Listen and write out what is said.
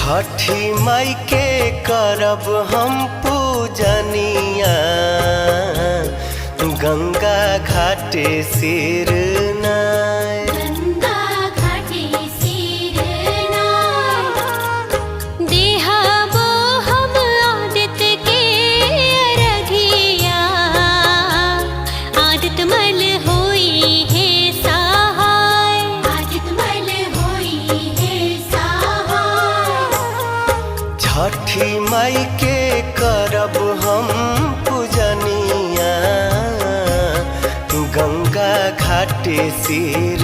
छठी माई के करब हम पूजनिया, गंगा घाटे सिर नाय। गंगा घाटे सिर नाय। देहबो हम आदित्य के अरघिया, आदित्य मल होई है सहाय। आदित्य मल होई है सहाय। छठी माई के करब हम पूजनिया, गंगा घाटे सिर